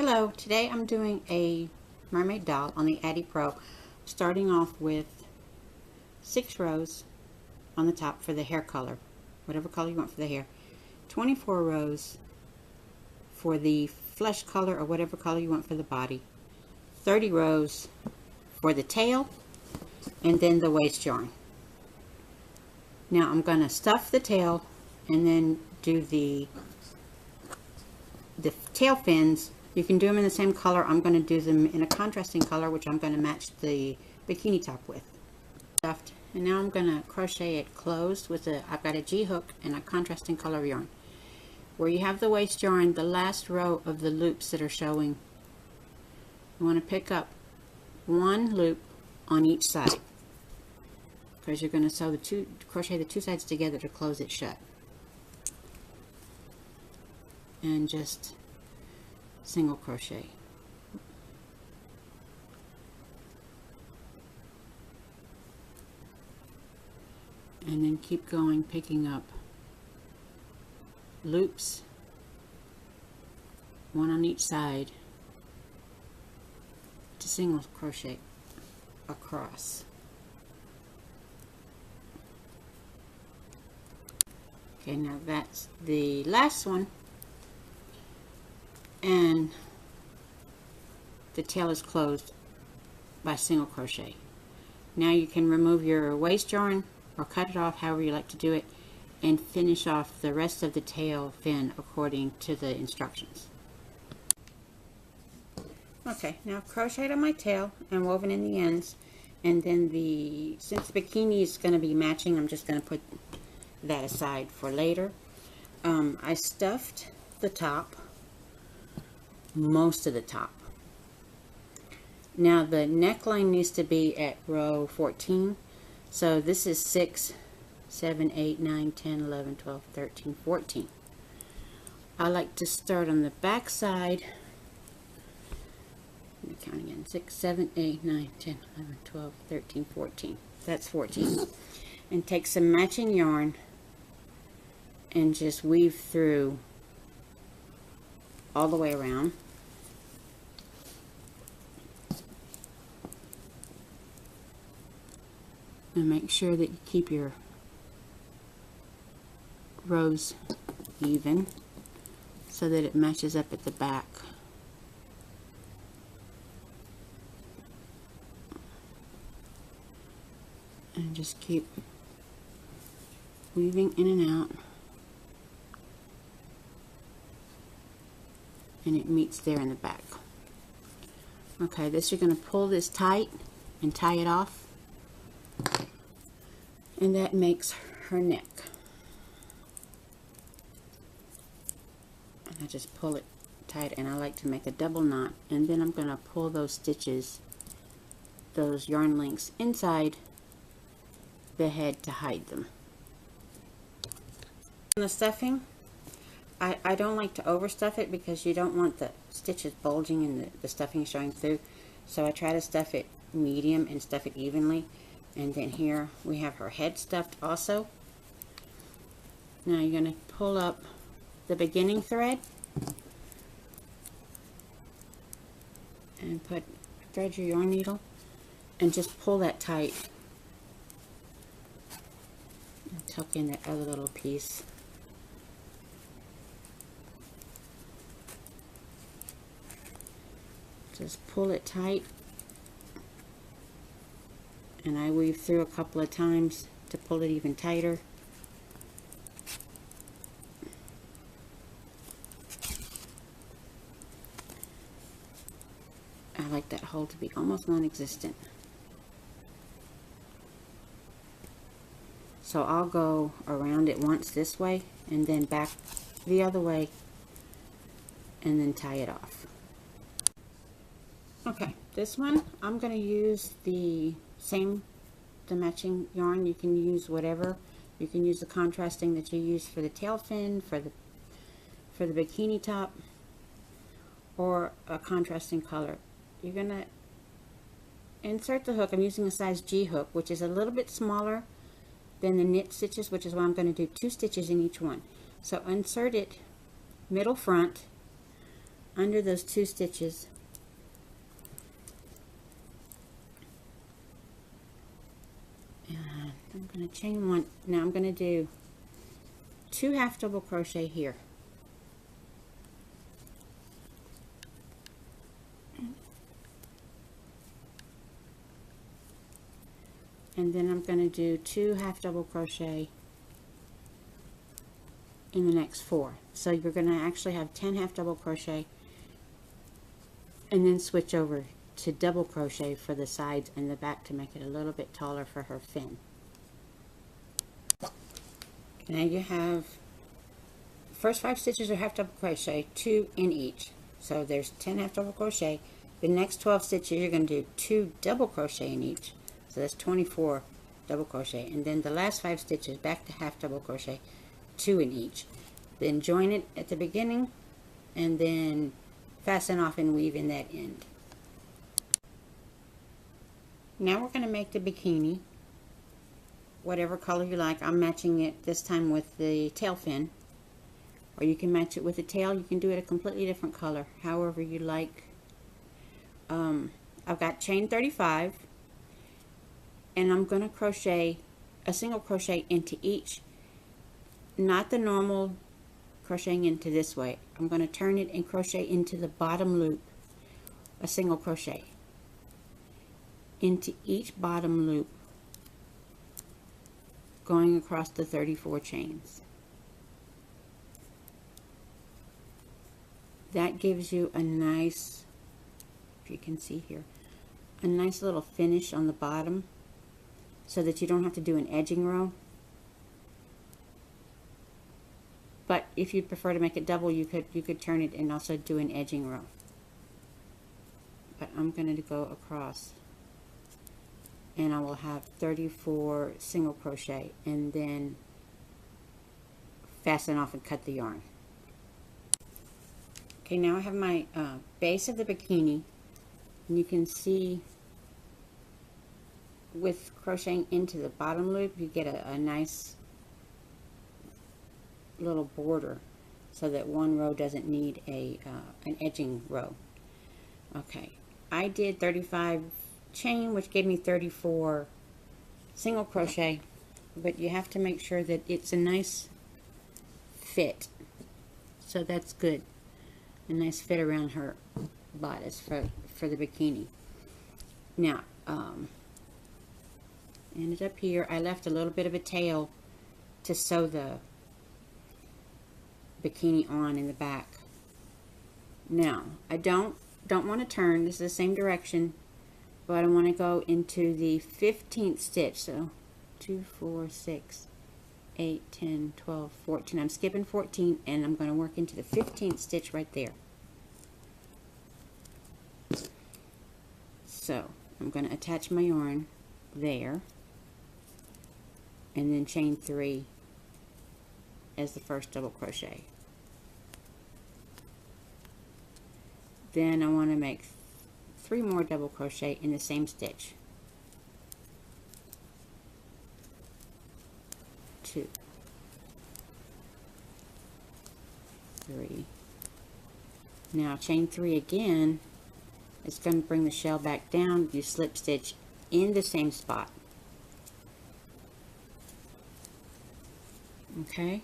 Hello, today I'm doing a mermaid doll on the Addi Pro, starting off with 6 rows on the top for the hair color, whatever color you want for the hair, 24 rows for the flesh color or whatever color you want for the body, 30 rows for the tail, and then the waist yarn. Now I'm going to stuff the tail and then do the tail fins. You can do them in the same color. I'm going to do them in a contrasting color, which I'm going to match the bikini top with. Stuffed, and now I'm going to crochet it closed with I've got a G hook and a contrasting color yarn. Where you have the waist yarn, the last row of the loops that are showing, you want to pick up one loop on each side, because you're going to crochet the two sides together to close it shut. And just single crochet. And then keep going, picking up loops, one on each side, to single crochet across. Okay, now that's the last one, and the tail is closed by single crochet. Now you can remove your waist yarn or cut it off, however you like to do it, and finish off the rest of the tail fin according to the instructions. Okay, now I've crocheted on my tail and woven in the ends, and then since the bikini is going to be matching, I'm just going to put that aside for later. I stuffed the top, most of the top. Now the neckline needs to be at row 14, so this is 6, 7, 8, 9, 10, 11, 12, 13, 14. I like to start on the back side. Let me count again. 6, 7, 8, 9, 10, 11, 12, 13, 14. That's 14. And take some matching yarn and just weave through all the way around. And make sure that you keep your rows even so that it matches up at the back. And just keep weaving in and out, and it meets there in the back. Okay, you're going to pull this tight and tie it off, and that makes her neck. And I just pull it tight, and I like to make a double knot, and then I'm going to pull those stitches, those yarn links, inside the head to hide them. On the stuffing, I don't like to overstuff it because you don't want the stitches bulging and the stuffing showing through. So I try to stuff it medium and stuff it evenly. And then here we have her head stuffed also. Now you're going to pull up the beginning thread and thread your yarn needle and just pull that tight and tuck in that other little piece. Just pull it tight, and I weave through a couple of times to pull it even tighter. I like that hole to be almost non-existent. So I'll go around it once this way and then back the other way and then tie it off. Okay, this one I'm going to use the matching yarn. You can use whatever. You can use the contrasting that you use for the tail fin, for the bikini top, or a contrasting color. You're going to insert the hook. I'm using a size G hook, which is a little bit smaller than the knit stitches, which is why I'm going to do 2 stitches in each one. So insert it middle front, under those 2 stitches, and I'm going to chain 1. Now I'm going to do 2 half double crochet here. And then I'm going to do 2 half double crochet in the next 4. So you're going to actually have 10 half double crochet, and then switch over to double crochet for the sides and the back to make it a little bit taller for her fin. Now you have first 5 stitches are half double crochet, 2 in each. So there's 10 half double crochet. The next 12 stitches you're going to do 2 double crochet in each. So that's 24 double crochet, and then the last 5 stitches back to half double crochet, 2 in each. Then join it at the beginning and then fasten off and weave in that end. Now we're going to make the bikini whatever color you like. I'm matching it this time with the tail fin, or you can match it with the tail. You can do it a completely different color, however you like. I've got chain 35, and I'm going to crochet a single crochet into each, not the normal crocheting into this way. I'm going to turn it and crochet into the bottom loop, a single crochet into each bottom loop, going across the 34 chains. That gives you a nice, if you can see here, a nice little finish on the bottom, so that you don't have to do an edging row. But if you prefer to make it double, you could turn it and also do an edging row. But I'm going to go across, and I will have 34 single crochet, and then fasten off and cut the yarn. Okay, now I have my base of the bikini, and you can see with crocheting into the bottom loop you get a nice little border, so that one row doesn't need an edging row. Okay, I did 35 chain, which gave me 34 single crochet, but you have to make sure that it's a nice fit, so that's good, a nice fit around her bodice for the bikini. Now ended up here, I left a little bit of a tail to sew the bikini on in the back. Now I don't want to turn, this is the same direction, but I want to go into the 15th stitch. So 2, 4, 6, 8, 10, 12, 14. I'm skipping 14, and I'm going to work into the 15th stitch right there. So I'm going to attach my yarn there, and then chain 3 as the first double crochet. Then I want to make 3 more double crochet in the same stitch. 2, 3. Now chain 3 again. It's going to bring the shell back down. You slip stitch in the same spot. Okay,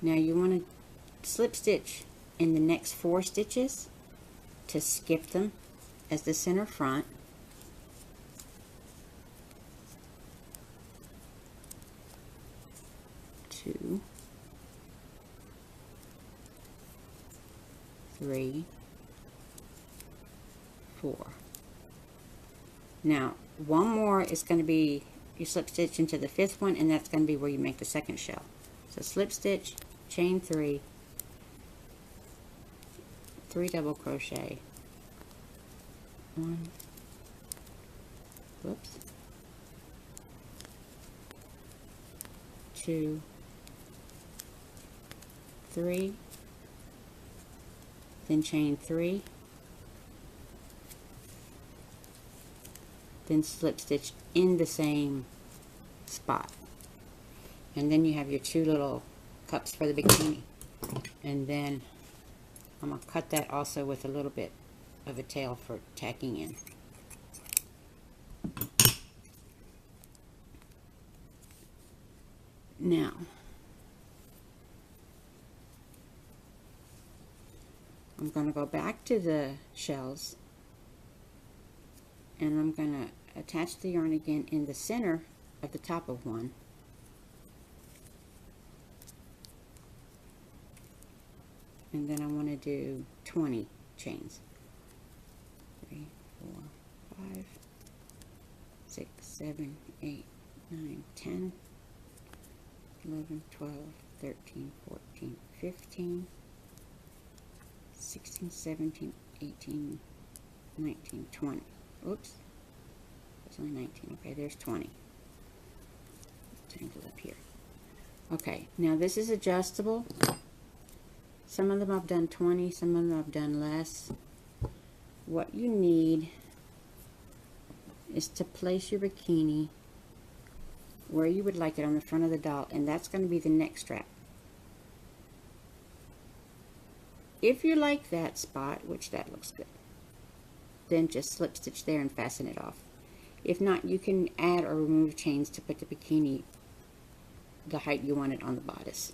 now you want to slip stitch in the next 4 stitches to skip them as the center front. Two, 3, 4. Now one more is going to be, you slip stitch into the 5th one, and that's going to be where you make the second shell. So slip stitch, chain 3, 3 double crochet, 1, whoops, 2, 3, then chain 3, then slip stitch in the same spot, and then you have your 2 little cups for the bikini. And then I'm going to cut that also with a little bit of a tail for tacking in. Now, I'm going to go back to the shells, and I'm going to attach the yarn again in the center of the top of one. And then I want to do 20 chains. 3, 4, 5, 6, 7, 8, 9, 10, 11, 12, 13, 14, 15, 16, 17, 18, 19, 20. Oops. There's only 19. Okay, there's 20. Tangle up here. Okay, now this is adjustable. Some of them I've done 20, some of them I've done less. What you need is to place your bikini where you would like it on the front of the doll, and that's going to be the neck strap. If you like that spot, which that looks good, then just slip stitch there and fasten it off. If not, you can add or remove chains to put the bikini the height you want it on the bodice.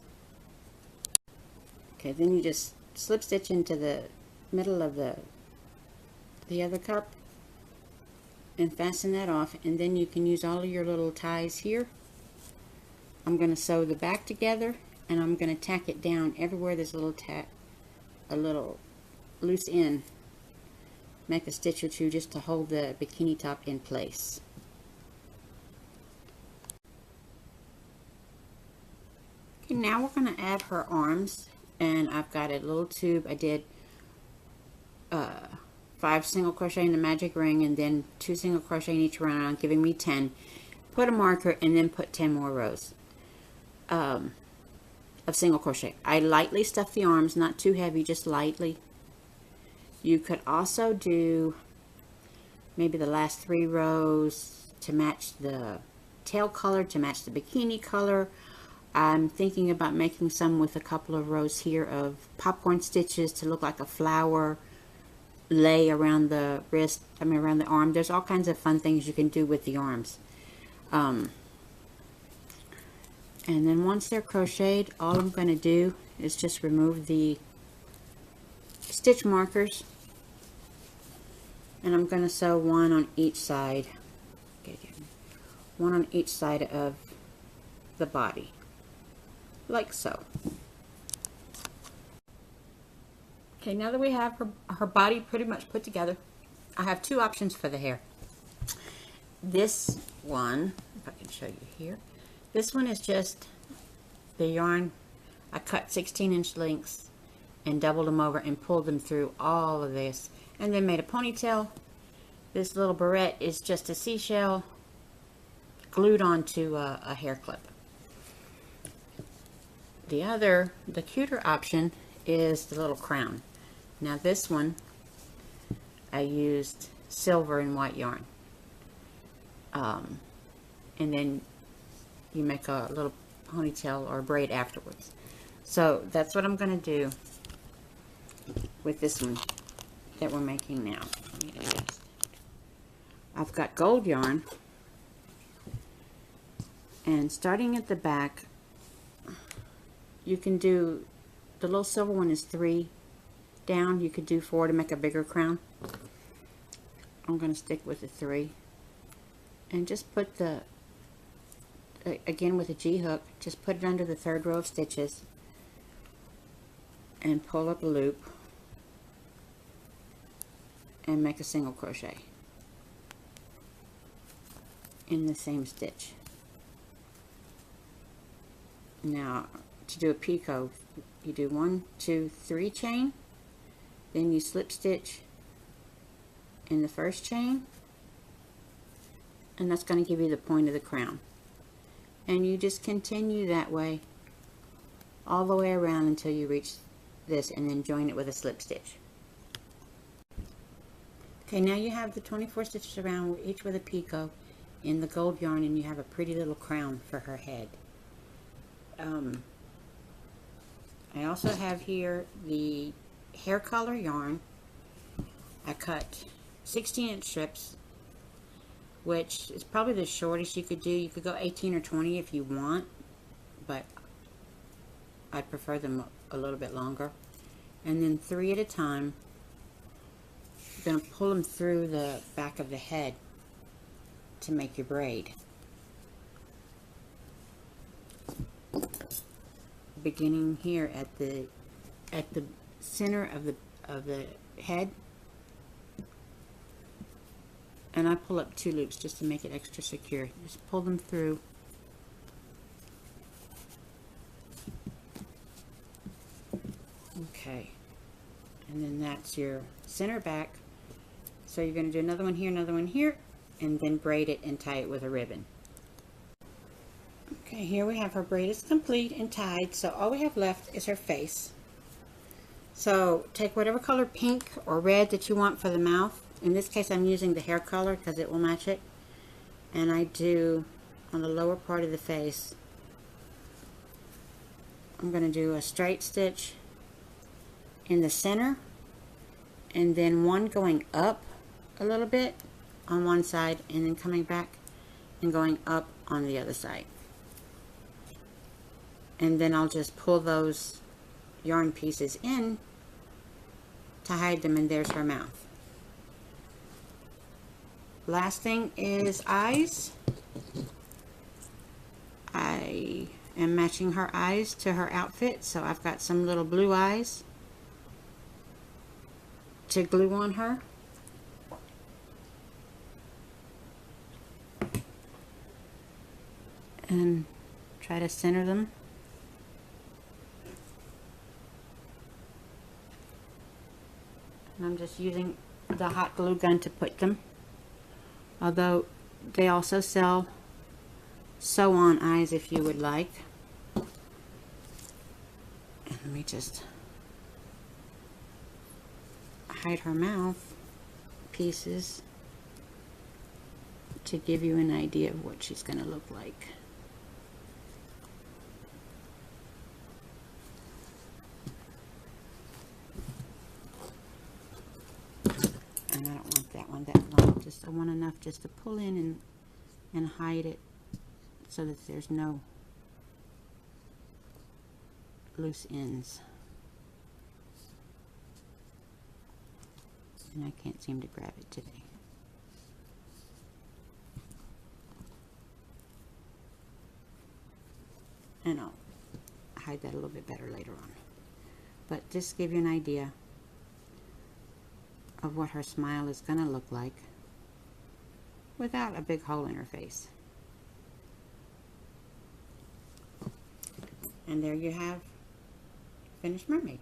Okay, then you just slip stitch into the middle of the other cup and fasten that off, and then you can use all of your little ties here. I'm going to sew the back together, and I'm going to tack it down everywhere there's a little loose end. Make a stitch or two just to hold the bikini top in place. Okay, now we're going to add her arms, and I've got a little tube. I did 5 single crochet in the magic ring, and then 2 single crochet in each round, giving me 10. Put a marker, and then put 10 more rows of single crochet. I lightly stuff the arms, not too heavy, just lightly. You could also do maybe the last 3 rows to match the tail color, to match the bikini color. I'm thinking about making some with a couple of rows here of popcorn stitches to look like a flower lay around the wrist, around the arm. There's all kinds of fun things you can do with the arms. And then once they're crocheted, all I'm going to do is just remove the stitch markers, and I'm going to sew one on each side. One on each side of the body, like so. Okay, now that we have her body pretty much put together, I have 2 options for the hair. This one, if I can show you here, this one is just the yarn. I cut 16-inch lengths and doubled them over and pulled them through all of this, and then made a ponytail. This little barrette is just a seashell glued onto a hair clip. The cuter option is the little crown. Now this one, I used silver and white yarn. And then you make a little ponytail or braid afterwards. So that's what I'm going to do with this one that we're making now. I've got gold yarn, and starting at the back, you can do, the little silver one is 3 down. You could do 4 to make a bigger crown. I'm going to stick with the 3, and just put the, again with a G-hook, just put it under the 3rd row of stitches and pull up a loop and make a single crochet in the same stitch. Now to do a picot, you do 1, 2, 3 chain, then you slip stitch in the first chain, and that's going to give you the point of the crown, and you just continue that way all the way around until you reach this, and then join it with a slip stitch. Okay, now you have the 24 stitches around, each with a picot in the gold yarn, and you have a pretty little crown for her head. I also have here the hair color yarn. I cut 16-inch strips, which is probably the shortest you could do. You could go 18 or 20 if you want, but I prefer them a little bit longer. And then 3 at a time. You're going to pull them through the back of the head to make your braid. Beginning here at the center of the head, and I pull up 2 loops just to make it extra secure. Just pull them through. Okay, and then that's your center back. So you're going to do another one here, and then braid it and tie it with a ribbon. Okay, here we have her braid is complete and tied, so all we have left is her face. So take whatever color pink or red that you want for the mouth. In this case I'm using the hair color because it will match it. And I do, on the lower part of the face, I'm going to do a straight stitch in the center, and then one going up a little bit on one side, and then coming back and going up on the other side. And then I'll just pull those yarn pieces in to hide them, and there's her mouth. Last thing is eyes. I am matching her eyes to her outfit, so I've got some little blue eyes to glue on her. And try to center them. And I'm just using the hot glue gun to put them. Although they also sell sew-on eyes if you would like. And let me just hide her mouth pieces to give you an idea of what she's going to look like. And I don't want that one that long. Just I want enough just to pull in and hide it so that there's no loose ends. And I can't seem to grab it today. And I'll hide that a little bit better later on. But just give you an idea of what her smile is going to look like without a big hole in her face. And there you have finished mermaid.